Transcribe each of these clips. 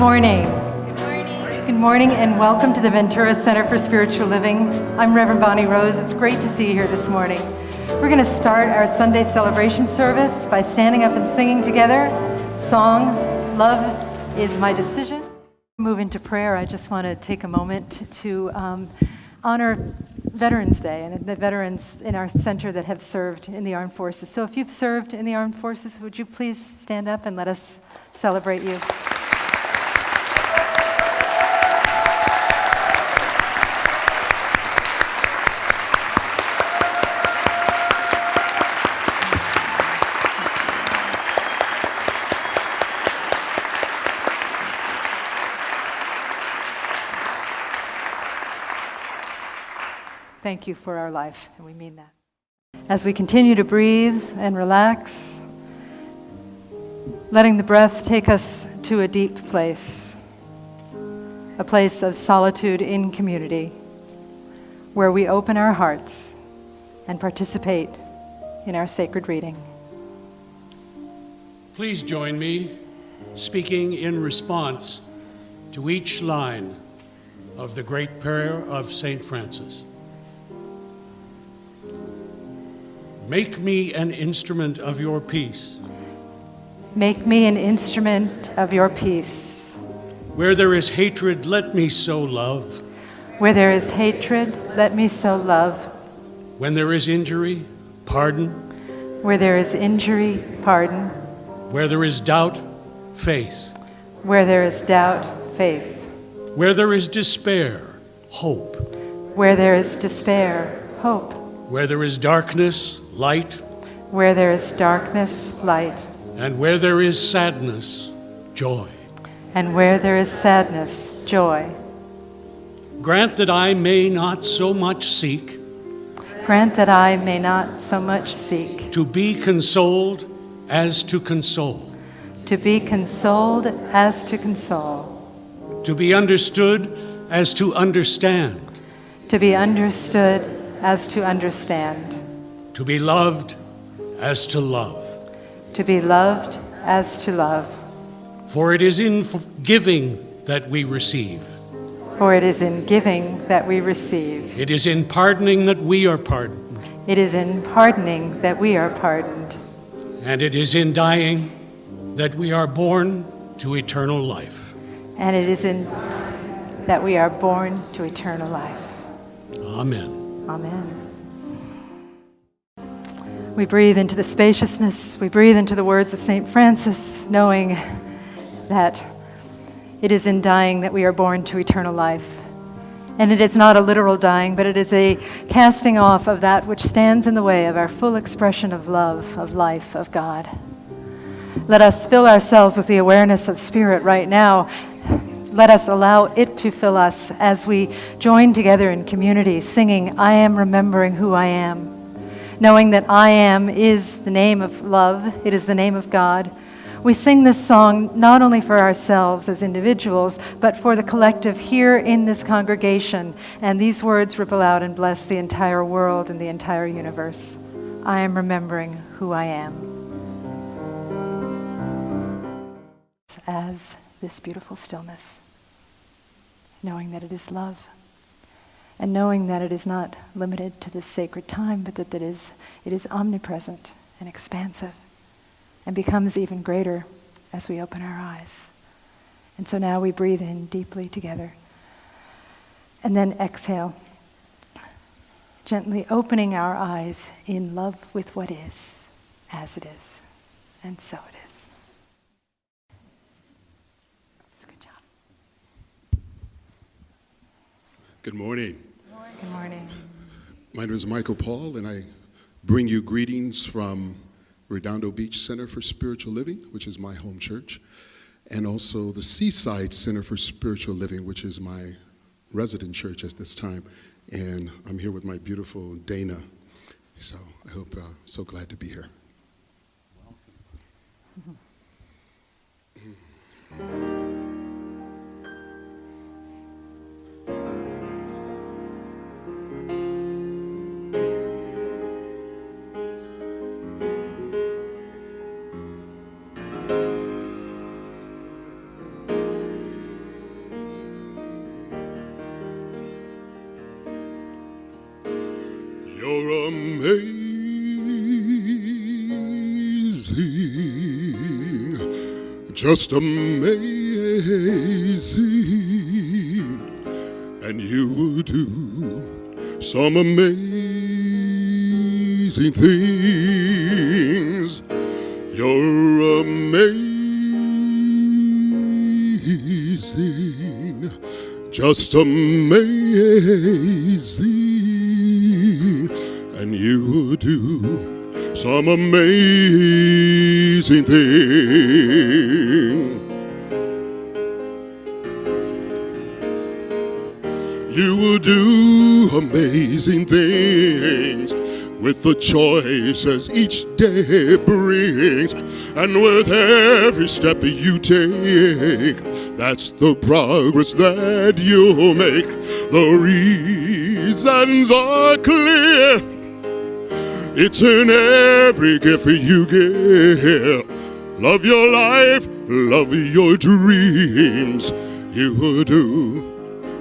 morning. Good morning. Good morning and welcome to the Ventura Center for Spiritual Living. I'm Reverend Bonnie Rose. It's great to see you here this morning. We're going to start our Sunday celebration service by standing up and singing together. Song, Love is My Decision. Move into prayer. I just want to take a moment to honor Veterans Day and the veterans in our center that have served in the armed forces. So if you've served in the armed forces, would you please stand up and let us celebrate you? Thank you for our life, and we mean that. As we continue to breathe and relax, letting the breath take us to a deep place, a place of solitude in community, where we open our hearts and participate in our sacred reading. Please join me speaking in response to each line of the great prayer of St. Francis. Make me an instrument of your peace. Make me an instrument of your peace. Where there is hatred, let me sow love. Where there is hatred, let me sow love. When there is injury, pardon. Where there is injury, pardon. Where there is doubt, faith. Where there is doubt, faith. Where there is despair, hope. Where there is despair, hope. Where there is darkness, light. Where there is darkness, light. And where there is sadness, joy. And where there is sadness, joy. Grant that I may not so much seek. Grant that I may not so much seek. To be consoled as to console. To be consoled as to console. To be understood as to understand. To be understood as to understand. To be loved as to love. To be loved as to love. For it is in giving that we receive. For it is in giving that we receive. It is in pardoning that we are pardoned. It is in pardoning that we are pardoned. And it is in dying that we are born to eternal life. And it is in that we are born to eternal life. Amen. Amen. We breathe into the spaciousness, we breathe into the words of St. Francis, knowing that it is in dying that we are born to eternal life. And it is not a literal dying, but it is a casting off of that which stands in the way of our full expression of love, of life, of God. Let us fill ourselves with the awareness of Spirit right now. Let us allow it to fill us as we join together in community, singing, I am remembering who I am. Knowing that I am is the name of love, it is the name of God. We sing this song not only for ourselves as individuals, but for the collective here in this congregation. And these words ripple out and bless the entire world and the entire universe. I am remembering who I am. As this beautiful stillness, knowing that it is love. And knowing that it is not limited to this sacred time, but that it is omnipresent and expansive and becomes even greater as we open our eyes. And so now we breathe in deeply together. And then exhale, gently opening our eyes in love with what is, as it is, and so it is. Good job. Good morning. Good morning. My name is Michael Paul, and I bring you greetings from Redondo Beach Center for Spiritual Living, which is my home church, and also the Seaside Center for Spiritual Living, which is my resident church at this time. And I'm here with my beautiful Dana. So I hope, so glad to be here. amazing, just amazing, and you will do some amazing things. You're amazing, just amazing, and you will do some amazing thing. You will do amazing things with the choices each day brings, and with every step you take, that's the progress that you'll make. The reasons are clear. It's in every gift you give. Love your life, love your dreams. You will do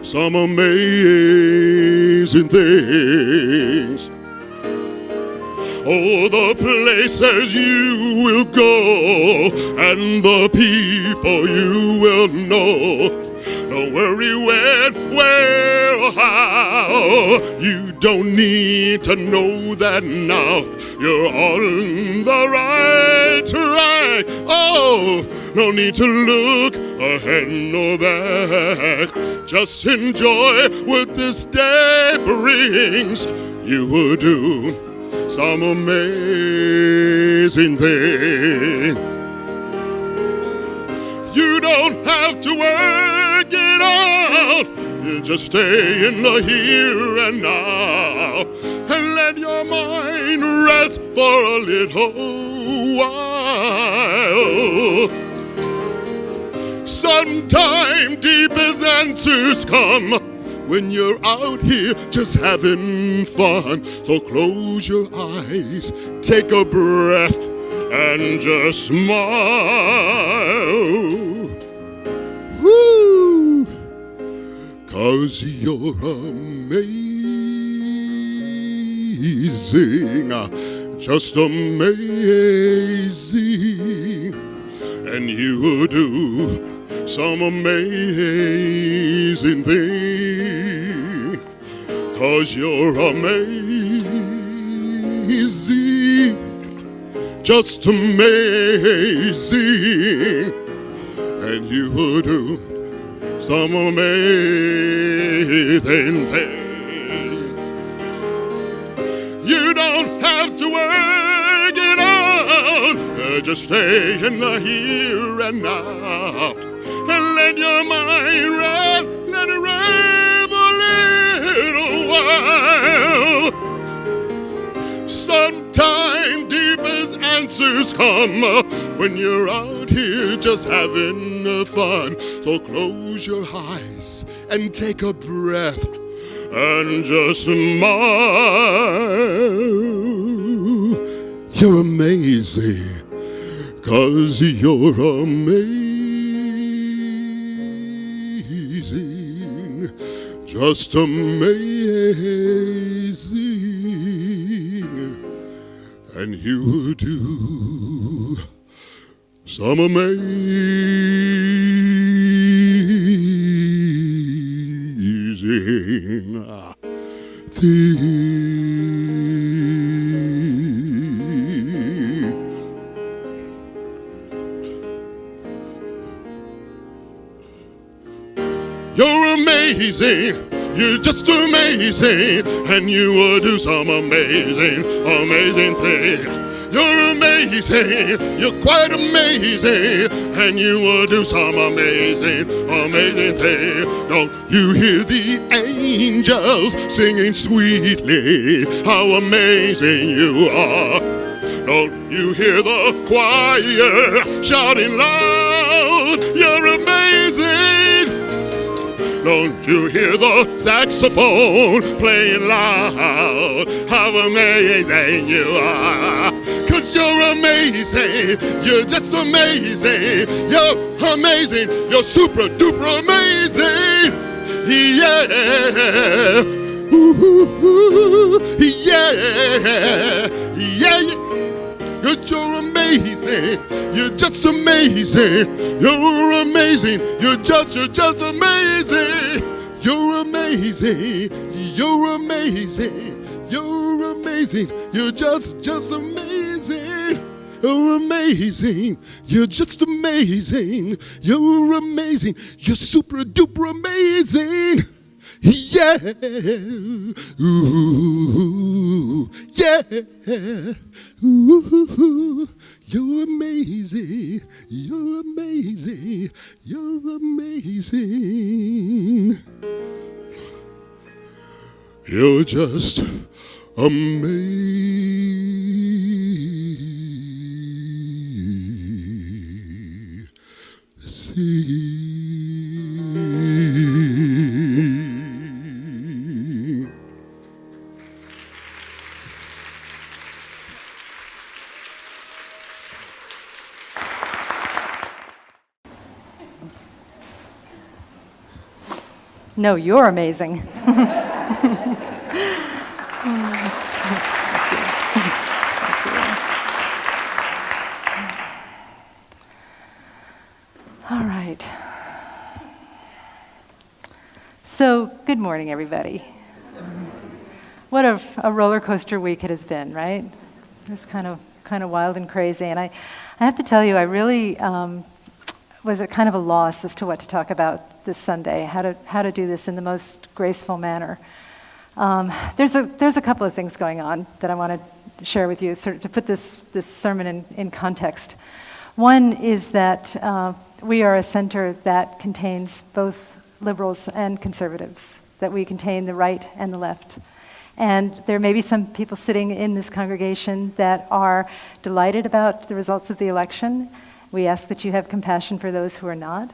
some amazing things. Oh, the places you will go and the people you will know. Don't worry when, where, how. You don't need to know that now. You're on the right track. Oh, no need to look ahead nor back. Just enjoy what this day brings. You will do some amazing thing. You don't have to work it out. You just stay in the here and now and let your mind rest for a little while. Sometime deepest answers come when you're out here just having fun. So close your eyes, take a breath, and just smile. Woo! 'Cause you're amazing, just amazing, and you will do some amazing thing. 'Cause you're amazing, just amazing, and you will do some amazing thing. You don't have to work it out. Just stay in the here and now and let your mind rest, let it rave a little while. Sometime deepest answers come when you're out here just having fun. So close your eyes and take a breath and just smile. You're amazing, 'cause you're amazing, just amazing, and you do some amazing thing. You're amazing, you're just amazing, and you will do some amazing, amazing things. You're amazing, you're quite amazing, and you will do some amazing, amazing thing. Don't you hear the angels singing sweetly how amazing you are? Don't you hear the choir shouting loud, you're amazing? Don't you hear the saxophone playing loud? How amazing you are. 'Cause you're amazing, you're just amazing. You're amazing, you're super duper amazing. Yeah, Ooh, yeah, yeah, yeah. You're amazing. You're just amazing. You're amazing. You're just amazing. You're amazing. You're amazing. You're amazing. You're just amazing. You're amazing. You're just amazing. You're amazing. You're super duper amazing. Yeah. Ooh, yeah. Ooh, you're amazing. You're amazing. You're amazing. You're just amazing. No, you're amazing. All right. So, good morning, everybody. What a roller coaster week it has been, right? It's kind of wild and crazy. And I have to tell you, I really was at kind of a loss as to what to talk about this Sunday, how to do this in the most graceful manner. There's a couple of things going on that I want to share with you, sort of to put this sermon in context. One is that we are a center that contains both liberals and conservatives, that we contain the right and the left. And there may be some people sitting in this congregation that are delighted about the results of the election. We ask that you have compassion for those who are not.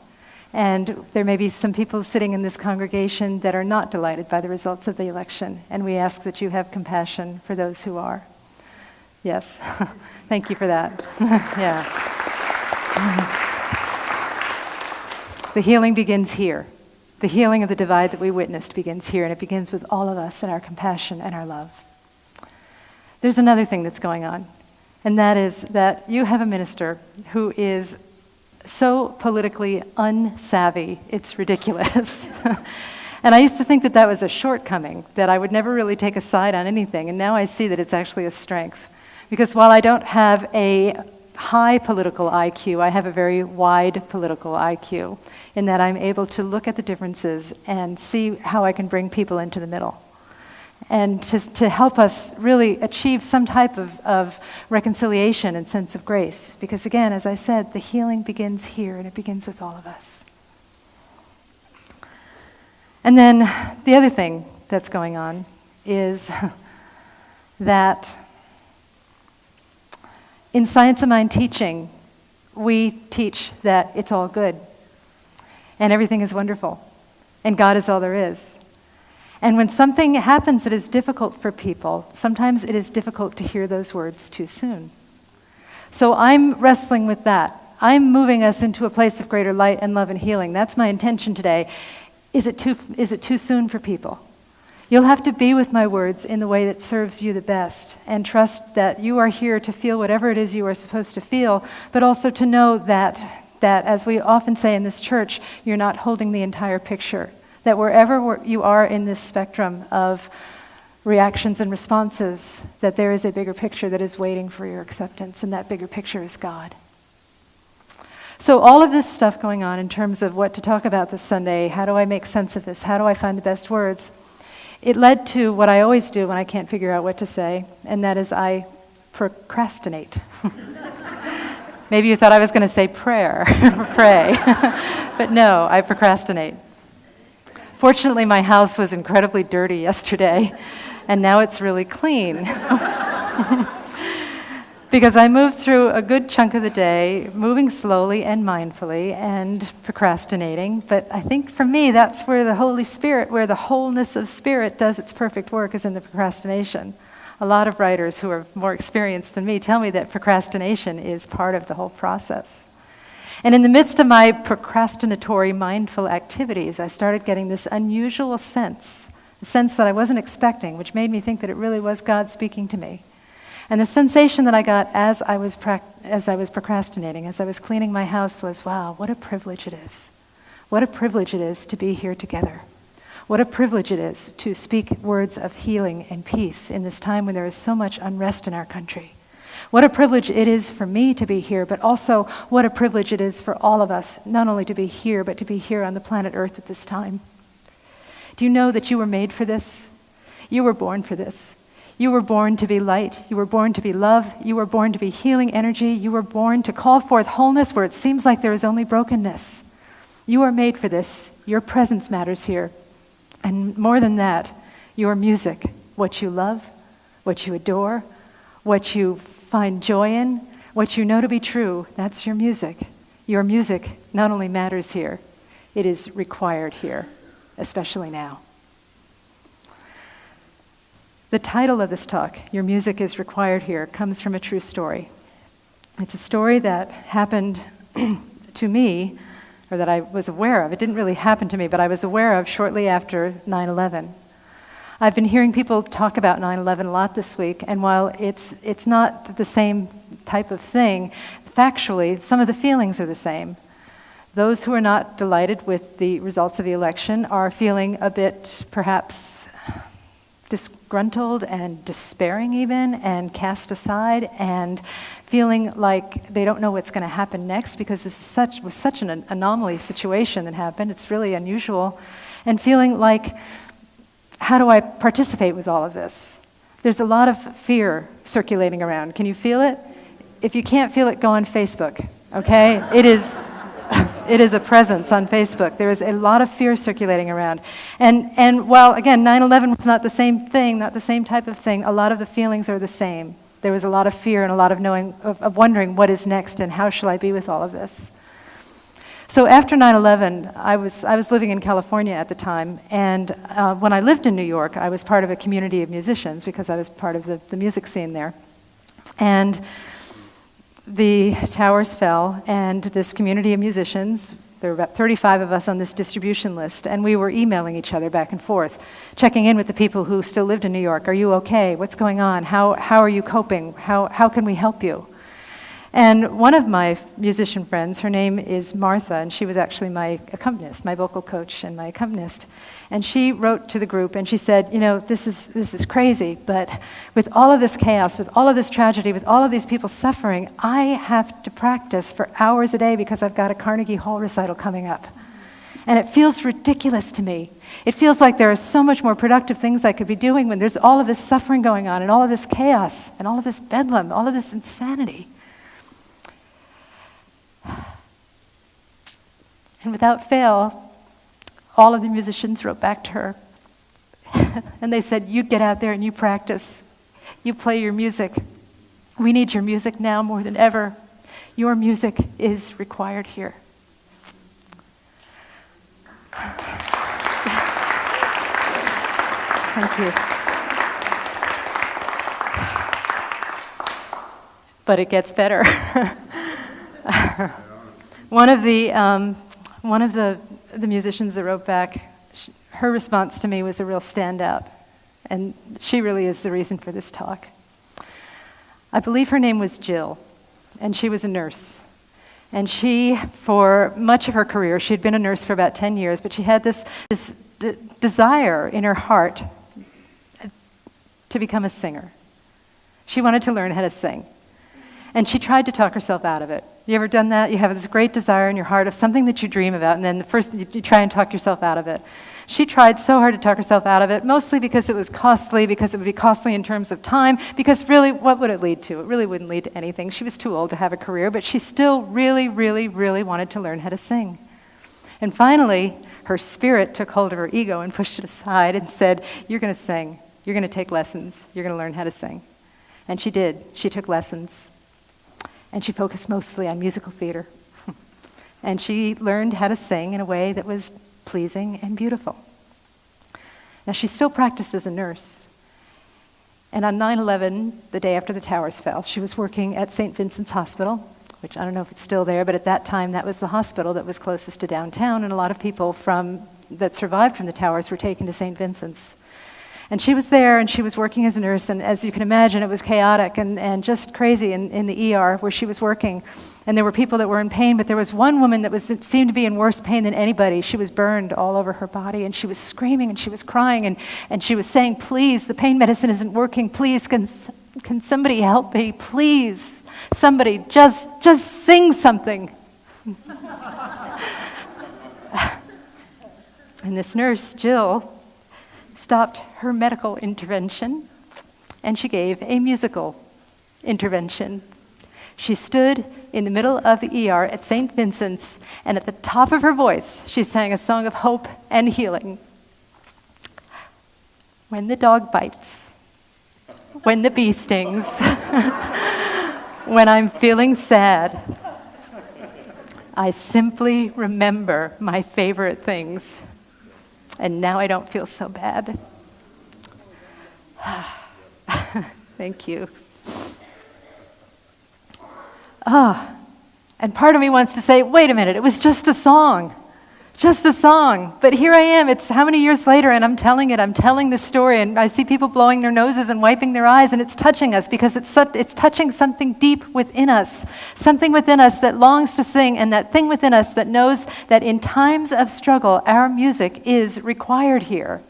And there may be some people sitting in this congregation that are not delighted by the results of the election. And we ask that you have compassion for those who are. Yes, thank you for that. Yeah. The healing begins here. The healing of the divide that we witnessed begins here, and it begins with all of us and our compassion and our love. There's another thing that's going on, and that is that you have a minister who is so politically unsavvy, it's ridiculous. And I used to think that that was a shortcoming, that I would never really take a side on anything, and now I see that it's actually a strength. Because while I don't have a high political IQ, I have a very wide political IQ, in that I'm able to look at the differences and see how I can bring people into the middle. And to help us really achieve some type of reconciliation and sense of grace. Because again, as I said, the healing begins here, and it begins with all of us. And then the other thing that's going on is that in Science of Mind teaching, we teach that it's all good, and everything is wonderful, and God is all there is. And when something happens that is difficult for people, sometimes it is difficult to hear those words too soon. So I'm wrestling with that. I'm moving us into a place of greater light and love and healing. That's my intention today. Is it too soon for people? You'll have to be with my words in the way that serves you the best, and trust that you are here to feel whatever it is you are supposed to feel, but also to know that as we often say in this church, you're not holding the entire picture. That wherever you are in this spectrum of reactions and responses, that there is a bigger picture that is waiting for your acceptance, and that bigger picture is God. So all of this stuff going on in terms of what to talk about this Sunday, how do I make sense of this, how do I find the best words, it led to what I always do when I can't figure out what to say, and that is I procrastinate. Maybe you thought I was going to say prayer, pray, but no, I procrastinate. Fortunately, my house was incredibly dirty yesterday, and now it's really clean. Because I moved through a good chunk of the day, moving slowly and mindfully and procrastinating. But I think for me, that's where the Holy Spirit, where the wholeness of spirit does its perfect work, is in the procrastination. A lot of writers who are more experienced than me tell me that procrastination is part of the whole process. And in the midst of my procrastinatory mindful activities, I started getting this unusual sense a sense that I wasn't expecting, which made me think that it really was God speaking to me. And the sensation that I got as I was procrastinating, as I was cleaning my house was, wow, what a privilege it is. What a privilege it is to be here together. What a privilege it is to speak words of healing and peace in this time when there is so much unrest in our country. What a privilege it is for me to be here, but also what a privilege it is for all of us, not only to be here, but to be here on the planet Earth at this time. Do you know that you were made for this? You were born for this. You were born to be light. You were born to be love. You were born to be healing energy. You were born to call forth wholeness where it seems like there is only brokenness. You are made for this. Your presence matters here. And more than that, your music, what you love, what you adore, what you find joy in, what you know to be true, that's your music. Your music not only matters here, it is required here, especially now. The title of this talk, Your Music is Required Here, comes from a true story. It's a story that happened to me, or that I was aware of. It didn't really happen to me, but I was aware of shortly after 9/11. I've been hearing people talk about 9/11 a lot this week, and while it's not the same type of thing, factually, some of the feelings are the same. Those who are not delighted with the results of the election are feeling a bit, perhaps, disgruntled and despairing even, and cast aside, and feeling like they don't know what's going to happen next because this was such an anomaly situation that happened. It's really unusual. And feeling like, how do I participate with all of this? There's a lot of fear circulating around. Can you feel it? If you can't feel it, go on Facebook, okay? It is a presence on Facebook. There is a lot of fear circulating around. And while, again, 9/11 was not the same thing, not the same type of thing, a lot of the feelings are the same. There was a lot of fear and a lot of of wondering what is next and how shall I be with all of this. So after 9/11, I was living in California at the time, and when I lived in New York, I was part of a community of musicians because I was part of the music scene there. And the towers fell, and this community of musicians, there were about 35 of us on this distribution list, and we were emailing each other back and forth, checking in with the people who still lived in New York. Are you okay? What's going on? How are you coping? How can we help you? And one of my musician friends, her name is Martha, and she was actually my accompanist, my vocal coach and my accompanist. And she wrote to the group and she said, you know, this is crazy, but with all of this chaos, with all of this tragedy, with all of these people suffering, I have to practice for hours a day because I've got a Carnegie Hall recital coming up. And it feels ridiculous to me. It feels like there are so much more productive things I could be doing when there's all of this suffering going on and all of this chaos and all of this bedlam, all of this insanity. And without fail, all of the musicians wrote back to her. And they said, you get out there and you practice. You play your music. We need your music now more than ever. Your music is required here. Thank you. But it gets better. One of the musicians that wrote back, her response to me was a real standout, and she really is the reason for this talk. I believe her name was Jill, and she was a nurse. And she, for much of her career, she had been a nurse for about 10 years, but she had this desire in her heart to become a singer. She wanted to learn how to sing. And she tried to talk herself out of it. You ever done that? You have this great desire in your heart of something that you dream about, and then you try and talk yourself out of it. She tried so hard to talk herself out of it, mostly because it was costly, because it would be costly in terms of time, because really, what would it lead to? It really wouldn't lead to anything. She was too old to have a career, but she still really, really, really wanted to learn how to sing. And finally, her spirit took hold of her ego and pushed it aside and said, you're going to sing. You're going to take lessons. You're going to learn how to sing. And she did. She took lessons. And she focused mostly on musical theater. And she learned how to sing in a way that was pleasing and beautiful. Now, she still practiced as a nurse. And on 9/11, the day after the towers fell, she was working at St. Vincent's Hospital, which I don't know if it's still there, but at that time, that was the hospital that was closest to downtown, and a lot of people that survived from the towers were taken to St. Vincent's. And she was there, and she was working as a nurse, and as you can imagine, it was chaotic and just crazy in the ER where she was working. And there were people that were in pain, but there was one woman that seemed to be in worse pain than anybody. She was burned all over her body, and she was screaming, and she was crying, and she was saying, please, the pain medicine isn't working. Please, can somebody help me? Please, somebody, just sing something. And this nurse, Jill, stopped her medical intervention, and she gave a musical intervention. She stood in the middle of the ER at St. Vincent's, and at the top of her voice, she sang a song of hope and healing. When the dog bites, when the bee stings, when I'm feeling sad, I simply remember my favorite things. And now I don't feel so bad. Thank you. And part of me wants to say, wait a minute, it was just a song. Just a song. But here I am, it's how many years later, and I'm telling this story, and I see people blowing their noses and wiping their eyes, and it's touching us because it's touching something deep within us. Something within us that longs to sing, and that thing within us that knows that in times of struggle, our music is required here.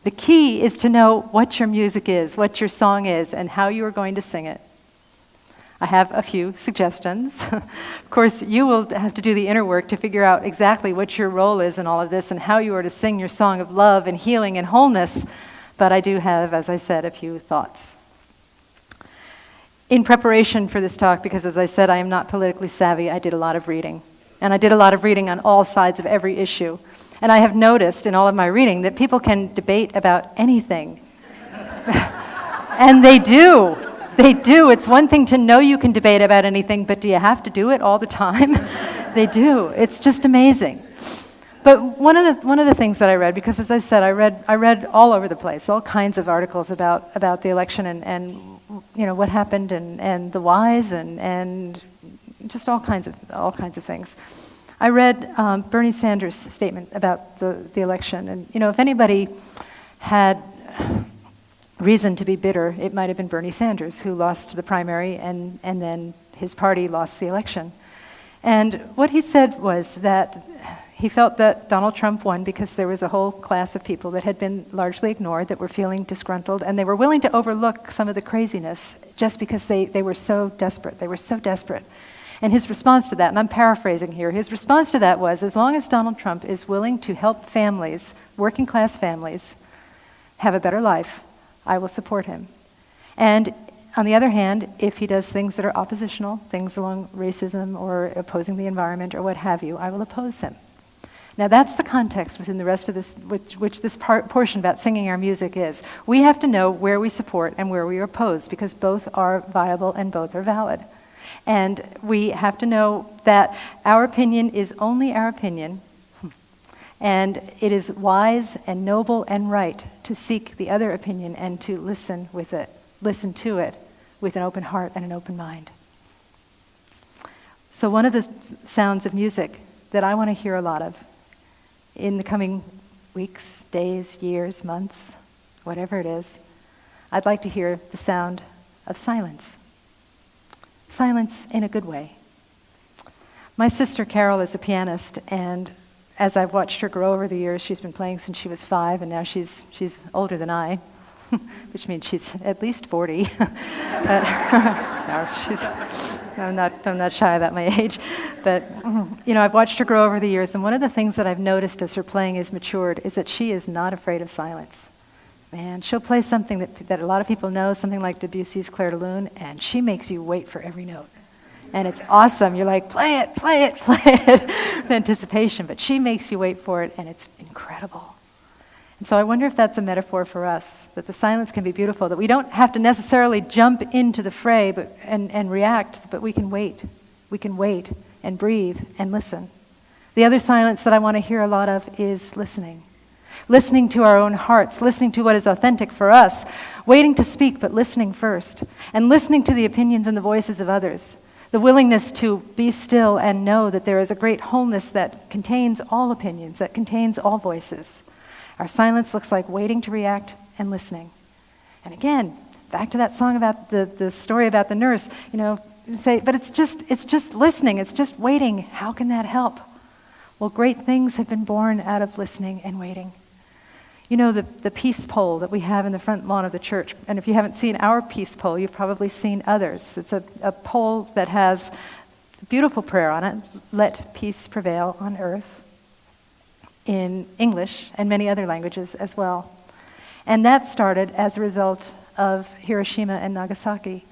The key is to know what your music is, what your song is, and how you are going to sing it. I have a few suggestions. Of course, you will have to do the inner work to figure out exactly what your role is in all of this and how you are to sing your song of love and healing and wholeness. But I do have, as I said, a few thoughts. In preparation for this talk, because as I said, I am not politically savvy, I did a lot of reading. And I did a lot of reading on all sides of every issue. And I have noticed in all of my reading that people can debate about anything. And they do. They do. It's one thing to know you can debate about anything, but do you have to do it all the time? They do. It's just amazing. But one of the things that I read, because as I said, I read all over the place, all kinds of articles about the election and you know what happened and the whys and just all kinds of things. I read Bernie Sanders' statement about the election, and you know if anybody had reason to be bitter, it might have been Bernie Sanders, who lost the primary and then his party lost the election. And what he said was that he felt that Donald Trump won because there was a whole class of people that had been largely ignored, that were feeling disgruntled, and they were willing to overlook some of the craziness just because they were so desperate. They were so desperate. And his response to that, and I'm paraphrasing here, his response to that was, as long as Donald Trump is willing to help families, working class families, have a better life, I will support him. And on the other hand, if he does things that are oppositional, things along racism or opposing the environment or what have you, I will oppose him. Now that's the context within the rest of this, which this portion about singing our music is. We have to know where we support and where we oppose, because both are viable and both are valid. And we have to know that our opinion is only our opinion, and it is wise and noble and right to seek the other opinion and to listen to it with an open heart and an open mind. So one of the sounds of music that I want to hear a lot of in the coming weeks, days, years, months, whatever it is, I'd like to hear the sound of silence. Silence in a good way. My sister Carol is a pianist, and as I've watched her grow over the years, she's been playing since she was 5, and now she's older than I, which means she's at least 40. No, I'm not shy about my age, but you know, I've watched her grow over the years, and one of the things that I've noticed as her playing has matured is that she is not afraid of silence. Man, she'll play something that a lot of people know, something like Debussy's Clair de Lune, and she makes you wait for every note. And it's awesome. You're like, play it, play it, play it, with anticipation. But she makes you wait for it, and it's incredible. And so I wonder if that's a metaphor for us, that the silence can be beautiful, that we don't have to necessarily jump into the fray and react, but we can wait. We can wait and breathe and listen. The other silence that I want to hear a lot of is listening. Listening to our own hearts, listening to what is authentic for us, waiting to speak, but listening first, and listening to the opinions and the voices of others. The willingness to be still and know that there is a great wholeness that contains all opinions, that contains all voices. Our silence looks like waiting to react and listening. And again, back to that song about the story about the nurse, you say, but it's just listening, it's just waiting. How can that help? Well, great things have been born out of listening and waiting. You know, the peace pole that we have in the front lawn of the church, and if you haven't seen our peace pole, you've probably seen others. It's a pole that has a beautiful prayer on it, "Let peace prevail on earth," in English and many other languages as well. And that started as a result of Hiroshima and Nagasaki.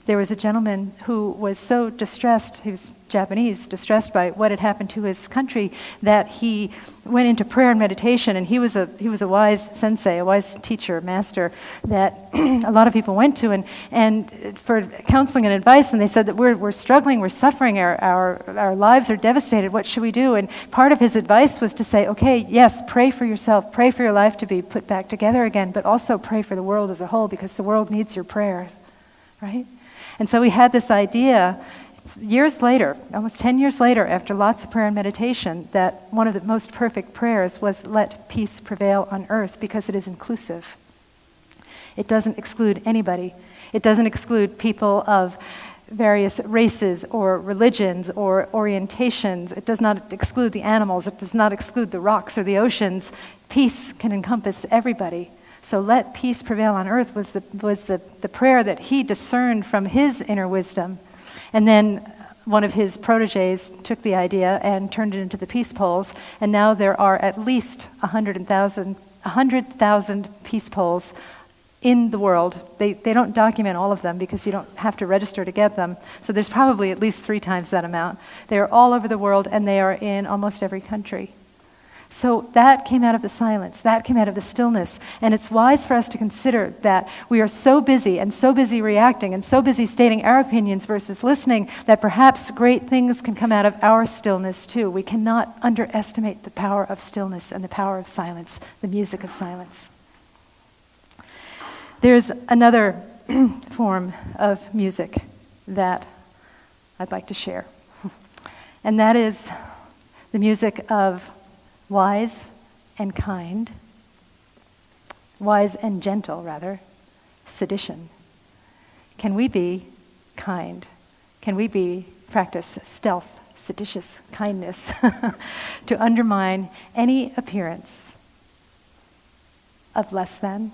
There was a gentleman who was so distressed, he was Japanese, distressed by what had happened to his country, that he went into prayer and meditation, and he was a wise sensei, a wise teacher, master, that a lot of people went to and for counseling and advice, and they said that we're struggling, we're suffering, our lives are devastated, what should we do? And part of his advice was to say, okay, yes, pray for yourself, pray for your life to be put back together again, but also pray for the world as a whole, because the world needs your prayers, right? And so we had this idea years later, almost 10 years later, after lots of prayer and meditation, that one of the most perfect prayers was, "Let peace prevail on earth," because it is inclusive. It doesn't exclude anybody. It doesn't exclude people of various races or religions or orientations. It does not exclude the animals. It does not exclude the rocks or the oceans. Peace can encompass everybody. So "let peace prevail on earth" was the prayer that he discerned from his inner wisdom. And then one of his proteges took the idea and turned it into the peace poles, and now there are at least 100,000 peace poles in the world. They don't document all of them because you don't have to register to get them, so there's probably at least 3 times that amount. They are all over the world, and they are in almost every country. So that came out of the silence, that came out of the stillness, and it's wise for us to consider that we are so busy reacting and so busy stating our opinions versus listening that perhaps great things can come out of our stillness too. We cannot underestimate the power of stillness and the power of silence, the music of silence. There's another form of music that I'd like to share, and that is the music of wise and kind, wise and gentle, rather, sedition. Can we be kind? Can we practice stealth, seditious kindness to undermine any appearance of less than,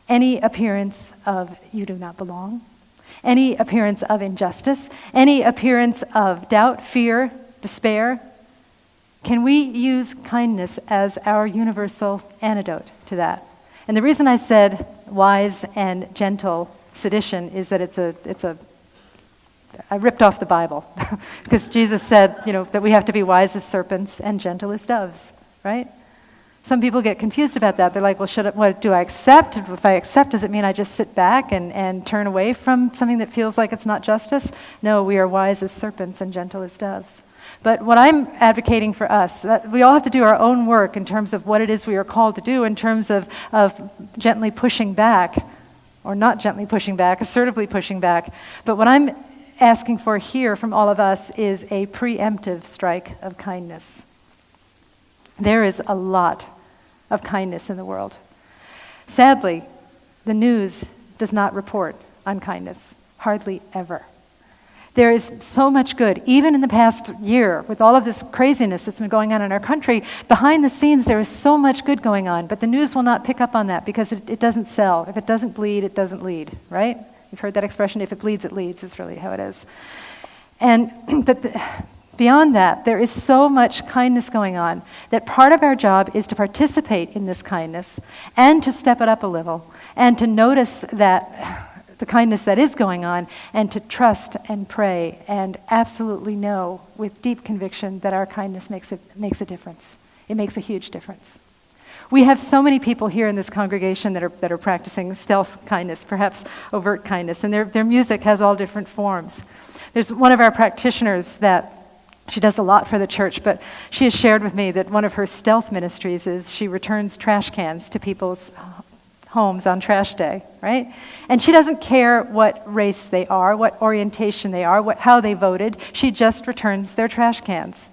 any appearance of you do not belong, any appearance of injustice, any appearance of doubt, fear, despair? Can we use kindness as our universal antidote to that? And the reason I said wise and gentle sedition is that I ripped off the Bible because Jesus said, that we have to be wise as serpents and gentle as doves, right? Some people get confused about that. They're like, well, what do I accept? If I accept, does it mean I just sit back and turn away from something that feels like it's not justice? No, we are wise as serpents and gentle as doves. But what I'm advocating for us, that we all have to do our own work in terms of what it is we are called to do in terms of gently pushing back, or not gently pushing back, assertively pushing back. But what I'm asking for here from all of us is a preemptive strike of kindness. There is a lot of kindness in the world. Sadly, the news does not report on kindness, hardly ever. There is so much good, even in the past year, with all of this craziness that's been going on in our country. Behind the scenes, there is so much good going on, but the news will not pick up on that because it doesn't sell. If it doesn't bleed, it doesn't lead, right? You've heard that expression, if it bleeds, it leads, is really how it is. Beyond that, there is so much kindness going on that part of our job is to participate in this kindness and to step it up a little and to notice that the kindness that is going on, and to trust and pray and absolutely know with deep conviction that our kindness makes a difference. It makes a huge difference. We have so many people here in this congregation that are practicing stealth kindness, perhaps overt kindness, and their music has all different forms. There's one of our practitioners that she does a lot for the church, but she has shared with me that one of her stealth ministries is she returns trash cans to people's homes on trash day, right? And she doesn't care what race they are, what orientation they are, how they voted. She just returns their trash cans.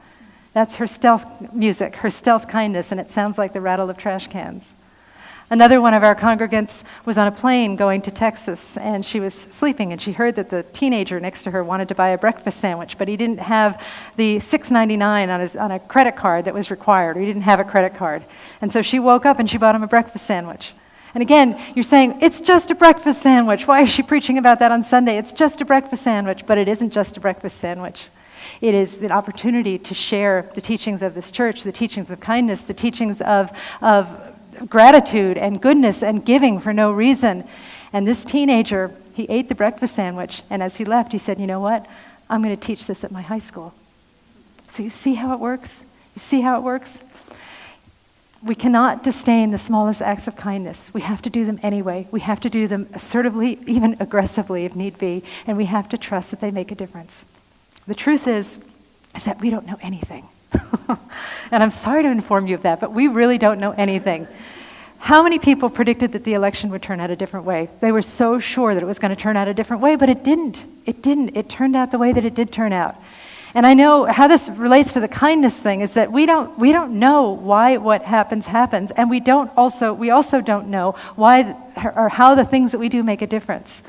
That's her stealth music, her stealth kindness, and it sounds like the rattle of trash cans. Another one of our congregants was on a plane going to Texas, and she was sleeping, and she heard that the teenager next to her wanted to buy a breakfast sandwich, but he didn't have the $6.99 on a credit card that was required, or he didn't have a credit card. And so she woke up and she bought him a breakfast sandwich. And again, you're saying, it's just a breakfast sandwich. Why is she preaching about that on Sunday? It's just a breakfast sandwich, but it isn't just a breakfast sandwich. It is an opportunity to share the teachings of this church, the teachings of kindness, the teachings of gratitude and goodness and giving for no reason. And this teenager, he ate the breakfast sandwich, and as he left, he said, you know what? I'm going to teach this at my high school. So you see how it works? You see how it works? We cannot disdain the smallest acts of kindness. We have to do them anyway. We have to do them assertively, even aggressively if need be, and we have to trust that they make a difference. The truth is that we don't know anything. And I'm sorry to inform you of that, but we really don't know anything. How many people predicted that the election would turn out a different way? They were so sure that it was going to turn out a different way, but it didn't. It didn't. It turned out the way that it did turn out. And I know how this relates to the kindness thing is that we don't know why what happens, and we also don't know why or how the things that we do make a difference,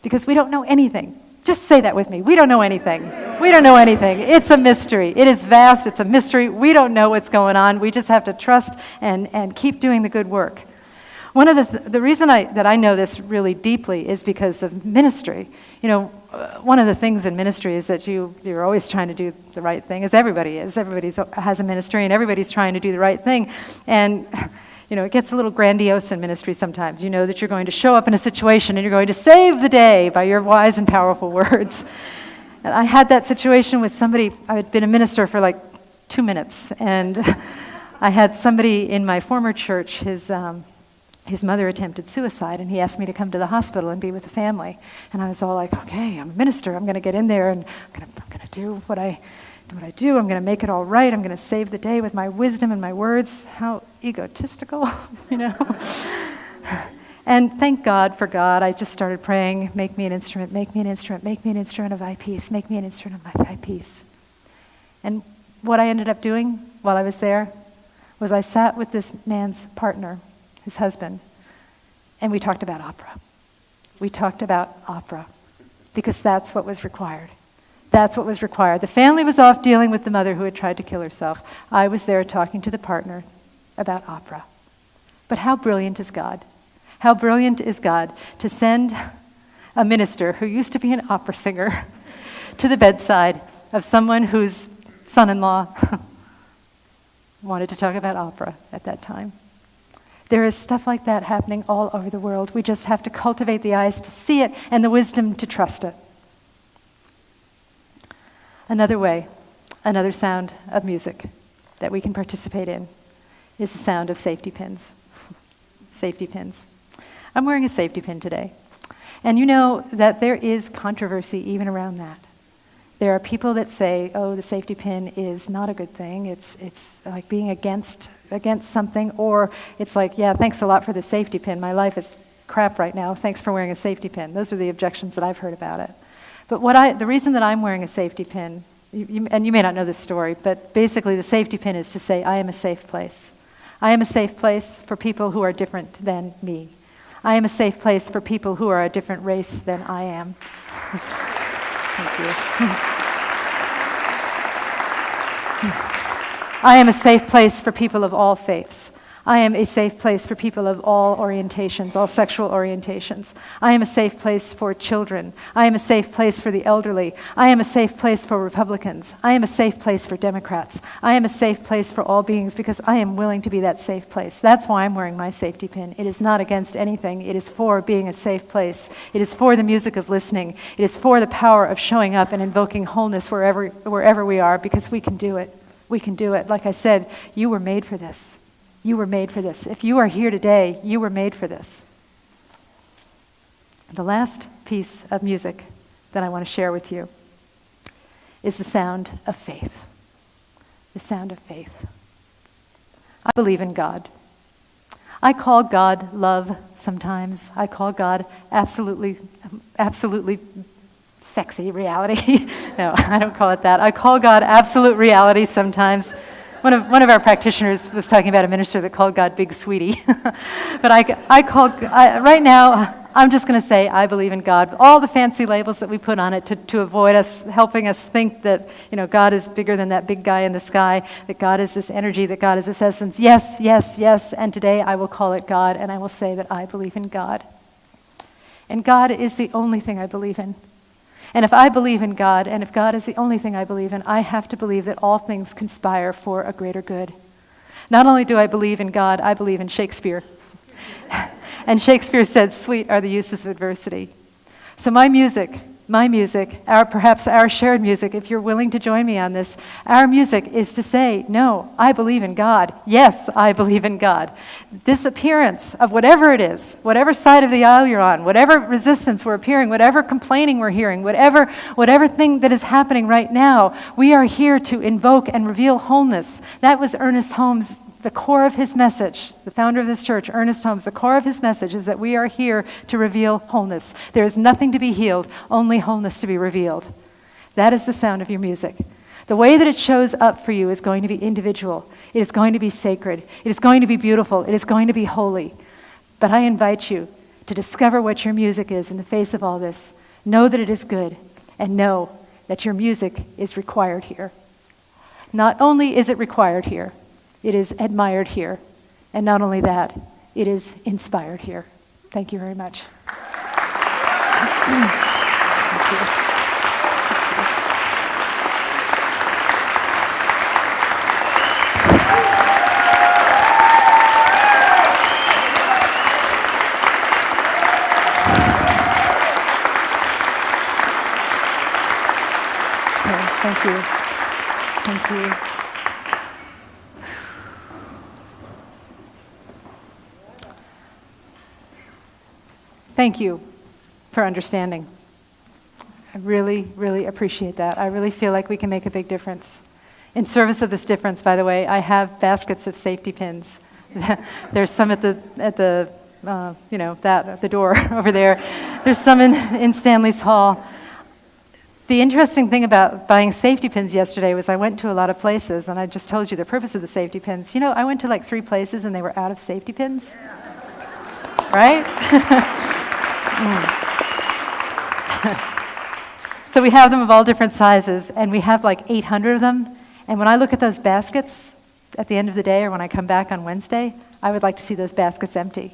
because we don't know anything. Just say that with me. We don't know anything. We don't know anything. It's a mystery. It is vast. It's a mystery. We don't know what's going on. We just have to trust and keep doing the good work. One of the reason that I know this really deeply is because of ministry. You know, one of the things in ministry is that you're always trying to do the right thing, as everybody is. Everybody has a ministry, and everybody's trying to do the right thing. And you know, it gets a little grandiose in ministry sometimes. You know that you're going to show up in a situation and you're going to save the day by your wise and powerful words. And I had that situation with somebody. I had been a minister for like 2 minutes, and I had somebody in my former church, his mother attempted suicide, and he asked me to come to the hospital and be with the family. And I was all like, okay, I'm a minister. I'm going to get in there, and I'm going to do what I do. I'm going to make it all right. I'm going to save the day with my wisdom and my words. How egotistical, you know? And thank God for God. I just started praying, make me an instrument, make me an instrument, make me an instrument of thy peace, make me an instrument of thy peace. And what I ended up doing while I was there was I sat with this man's partner, his husband, and we talked about opera. We talked about opera because that's what was required. That's what was required. The family was off dealing with the mother who had tried to kill herself. I was there talking to the partner about opera. But how brilliant is God? How brilliant is God to send a minister who used to be an opera singer to the bedside of someone whose son-in-law wanted to talk about opera at that time. There is stuff like that happening all over the world. We just have to cultivate the eyes to see it and the wisdom to trust it. Another way, another sound of music that we can participate in is the sound of safety pins. Safety pins. I'm wearing a safety pin today. And you know that there is controversy even around that. There are people that say, oh, the safety pin is not a good thing. It's like being against something, or it's like, yeah, thanks a lot for the safety pin. My life is crap right now. Thanks for wearing a safety pin. Those are the objections that I've heard about it. But the reason that I'm wearing a safety pin, and you may not know this story, but basically the safety pin is to say, I am a safe place. I am a safe place for people who are different than me. I am a safe place for people who are a different race than I am. Thank you. I am a safe place for people of all faiths. I am a safe place for people of all orientations, all sexual orientations. I am a safe place for children. I am a safe place for the elderly. I am a safe place for Republicans. I am a safe place for Democrats. I am a safe place for all beings because I am willing to be that safe place. That's why I'm wearing my safety pin. It is not against anything. It is for being a safe place. It is for the music of listening. It is for the power of showing up and invoking wholeness wherever we are, because we can do it. We can do it. Like I said, you were made for this. You were made for this. If you are here today, you were made for this. The last piece of music that I want to share with you is the sound of faith. The sound of faith. I believe in God. I call God love sometimes. I call God absolutely sexy reality. No, I don't call it that. I call God absolute reality sometimes. One of our practitioners was talking about a minister that called God Big Sweetie. But right now, I'm just going to say I believe in God. All the fancy labels that we put on it to avoid us, helping us think that, God is bigger than that big guy in the sky, that God is this energy, that God is this essence. Yes, yes, yes. And today I will call it God, and I will say that I believe in God. And God is the only thing I believe in. And if I believe in God, and if God is the only thing I believe in, I have to believe that all things conspire for a greater good. Not only do I believe in God, I believe in Shakespeare. And Shakespeare said, "Sweet are the uses of adversity." So my music, perhaps our shared music, if you're willing to join me on this, our music is to say, no, I believe in God. Yes, I believe in God. This appearance of whatever it is, whatever side of the aisle you're on, whatever resistance we're appearing, whatever complaining we're hearing, whatever thing that is happening right now, we are here to invoke and reveal wholeness. That was Ernest Holmes' the core of his message, the founder of this church, Ernest Holmes, the core of his message is that we are here to reveal wholeness. There is nothing to be healed, only wholeness to be revealed. That is the sound of your music. The way that it shows up for you is going to be individual. It is going to be sacred. It is going to be beautiful. It is going to be holy. But I invite you to discover what your music is in the face of all this. Know that it is good, and know that your music is required here. Not only is it required here, it is admired here. And not only that, it is inspired here. Thank you very much. Thank you. Thank you. Thank you. Thank you for understanding. I really, really appreciate that. I really feel like we can make a big difference. In service of this difference, by the way, I have baskets of safety pins. There's some at the door over there. There's some in Stanley's Hall. The interesting thing about buying safety pins yesterday was I went to a lot of places, and I just told you the purpose of the safety pins. I went to like 3 places, and they were out of safety pins. Right? So we have them of all different sizes, and we have like 800 of them. And when I look at those baskets at the end of the day, or when I come back on Wednesday, I would like to see those baskets empty.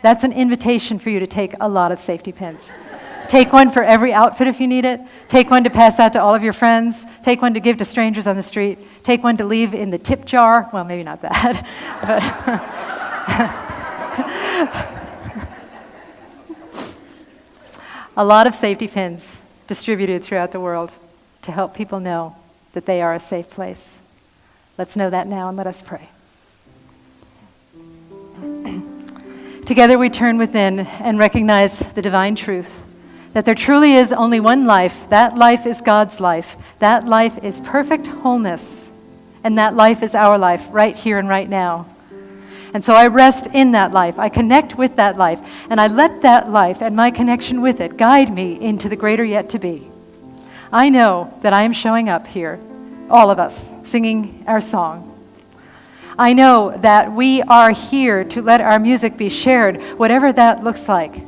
That's an invitation for you to take a lot of safety pins. Take one for every outfit if you need it. Take one to pass out to all of your friends. Take one to give to strangers on the street. Take one to leave in the tip jar. Well, maybe not that. A lot of safety pins distributed throughout the world to help people know that they are a safe place. Let's know that now, and let us pray. Together we turn within and recognize the divine truth that there truly is only one life. That life is God's life. That life is perfect wholeness. And that life is our life right here and right now. And so I rest in that life. I connect with that life. And I let that life and my connection with it guide me into the greater yet to be. I know that I am showing up here, all of us, singing our song. I know that we are here to let our music be shared, whatever that looks like.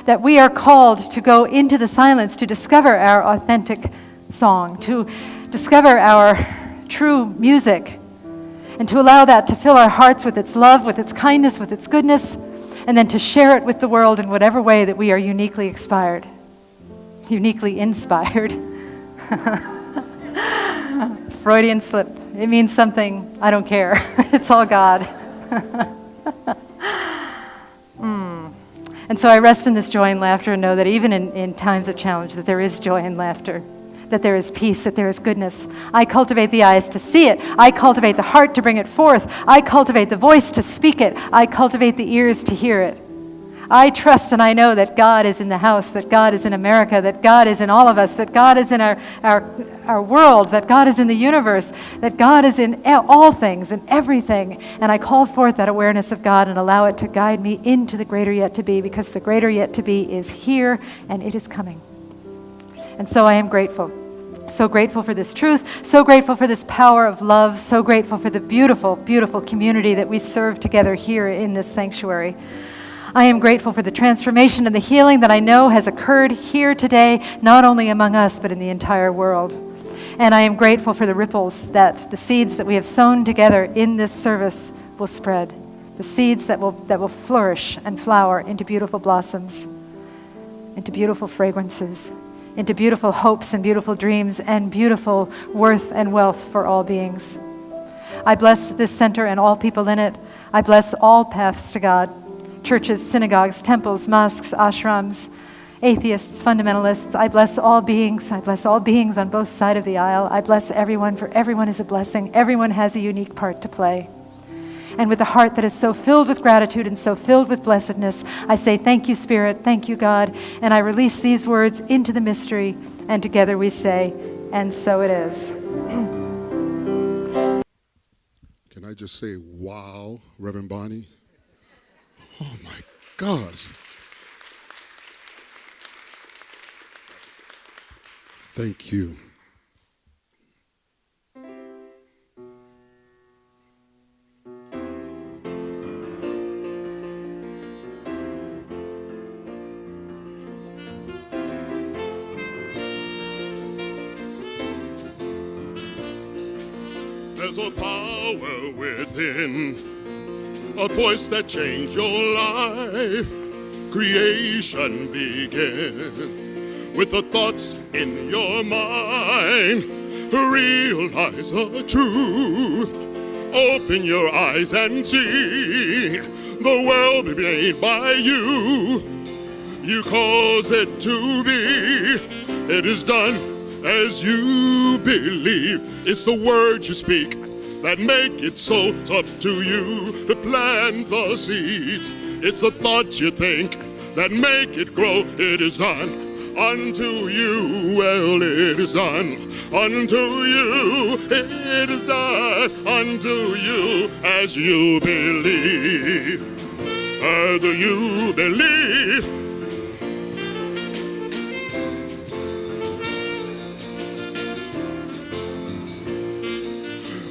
That we are called to go into the silence to discover our authentic song, to discover our true music, and to allow that to fill our hearts with its love, with its kindness, with its goodness, and then to share it with the world in whatever way that we are uniquely inspired. Freudian slip. It means something. I don't care. It's all God. And so I rest in this joy and laughter and know that even in times of challenge, that there is joy and laughter, that there is peace, that there is goodness. I cultivate the eyes to see it. I cultivate the heart to bring it forth. I cultivate the voice to speak it. I cultivate the ears to hear it. I trust and I know that God is in the house, that God is in America, that God is in all of us, that God is in our world, that God is in the universe, that God is in all things and everything. And I call forth that awareness of God and allow it to guide me into the greater yet to be, because the greater yet to be is here and it is coming. And so I am grateful. So grateful for this truth, so grateful for this power of love, so grateful for the beautiful, beautiful community that we serve together here in this sanctuary. I am grateful for the transformation and the healing that I know has occurred here today, not only among us, but in the entire world. And I am grateful for the ripples that the seeds that we have sown together in this service will spread, the seeds that will flourish and flower into beautiful blossoms, into beautiful fragrances, into beautiful hopes and beautiful dreams and beautiful worth and wealth for all beings. I bless this center and all people in it. I bless all paths to God, churches, synagogues, temples, mosques, ashrams, atheists, fundamentalists. I bless all beings. I bless all beings on both sides of the aisle. I bless everyone, for everyone is a blessing. Everyone has a unique part to play. And with a heart that is so filled with gratitude and so filled with blessedness, I say, thank you, Spirit, thank you, God, and I release these words into the mystery, and together we say, and so it is. Can I just say, wow, Reverend Bonnie? Oh, my gosh. Thank you. There's a power within, a voice that changed your life. Creation began with the thoughts in your mind. Realize the truth, open your eyes and see the world be made by you. You cause it to be, it is done as you believe. It's the words you speak that make it so. It's up to you to plant the seeds. It's the thoughts you think that make it grow. It is done unto you. Well, it is done unto you. It is done unto you as you believe. As you believe.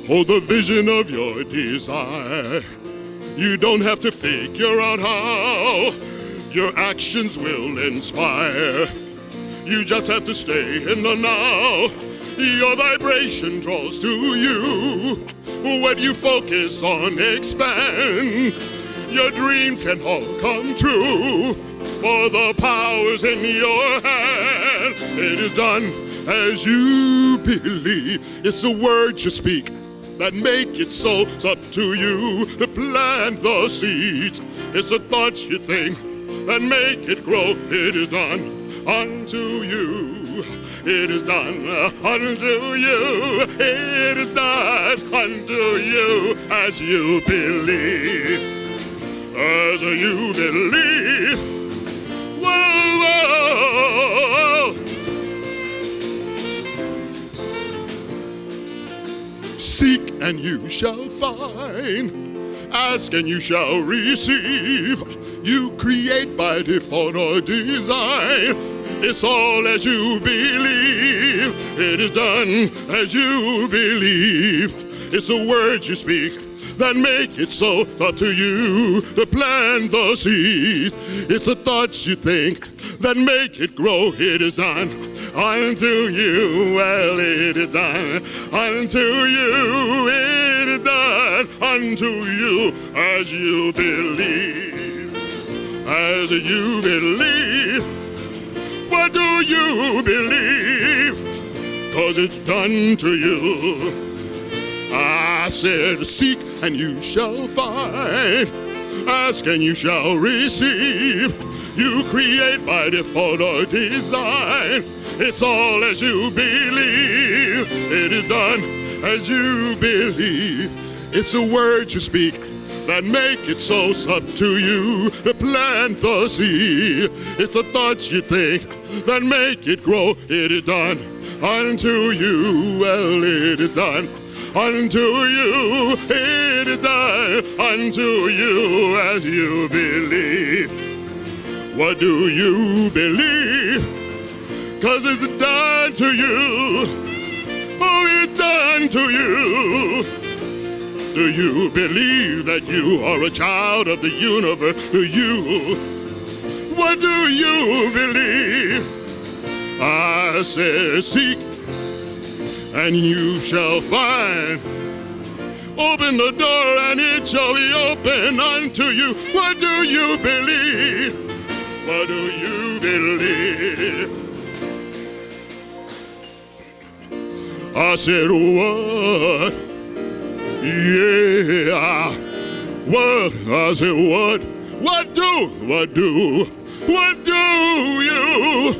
Hold the vision of your desire. You don't have to figure out how. Your actions will inspire. You just have to stay in the now. Your vibration draws to you. When you focus on expand, your dreams can all come true. For the power's in your hand. It is done as you believe. It's the words you speak that make it so. It's up to you to plant the seeds. It's the thoughts you think that make it grow. It is done unto you. It is done unto you. It is done unto you as you believe. As you believe. Whoa, whoa. Seek and you shall find. Ask and you shall receive. You create by default or design. It's all as you believe. It is done as you believe. It's the words you speak that make it so. Up to you to plant the seed. It's the thoughts you think that make it grow. It is done unto you. Well, it is done unto you. It is done unto you as you believe. As you believe. What do you believe? 'Cause it's done to you. I said, seek and you shall find. Ask and you shall receive. You create by default or design. It's all as you believe. It is done as you believe. It's the words you speak that make it so. It's up to you to plant the seed. It's the thoughts you think that make it grow. It is done unto you. Well, it is done unto you. It is done unto you as you believe. What do you believe? 'Cause it's done to you? Oh, it's done to you. Do you believe that you are a child of the universe? Do you? What do you believe? I said, seek and you shall find. Open the door and it shall be open unto you. What do you believe? What do you believe? I said, what? Yeah. What? I said, what? What do? What do? What do you?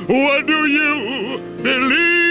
What do you believe?